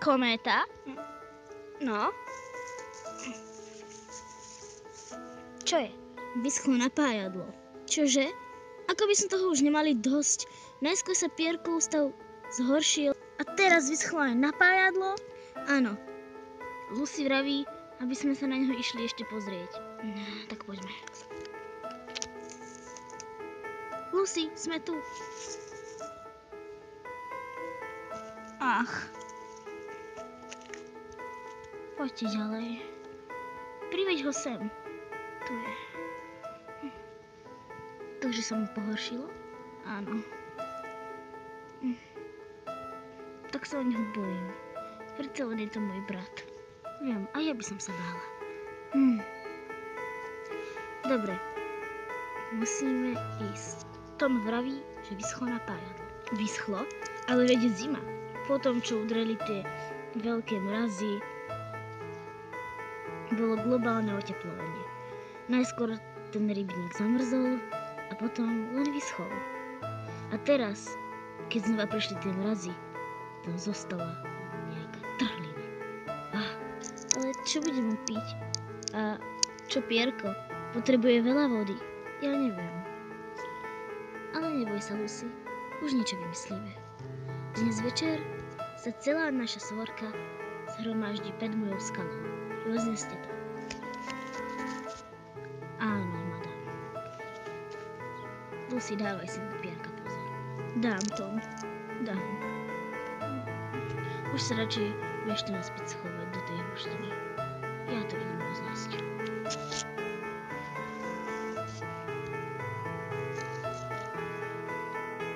Kométa? No. Čo je? Vyschlo napájadlo. Čože? Ako by som toho už nemali dosť. Najskôr sa Pierkov stav zhoršil a teraz vyschlo aj napájadlo? Áno. Lucy vraví, aby sme sa na neho išli ešte pozrieť. Tak poďme. Lucy, sme tu. Ach. Poďte ďalej. Priveď ho sem. Tu je. Takže sa mu pohoršilo? Áno. Tak sa o neho bojím. Predsa len je to môj brat. Viem, a ja by som sa bála. Dobre. Musíme ísť. Tom vraví, že vyschlo napájadlo. Vyschlo? Ale veď je zima. Potom, čo udreli tie veľké mrazy, bolo globálne oteplovanie. Najskôr ten rybník zamrzol a potom len vyschol. A teraz, keď znova prišli tie mrazy, tam zostala nejaká trhlina. Ale čo budeme piť? A čo Pierko? Potrebuje veľa vody. Ja neviem. Ale neboj sa, Lucy. Už niečo vymyslíme. Dnes večer sa celá naša svorka zhromaždí pred mojou skalou. Rozneste to. Áno, madam. Lucy, dávaj si na Pierka pozor. Dám, Tom. Dám. Už sa radšej vieš tu naspäť schovať do tej húštiny. Ja to idem rozniesť.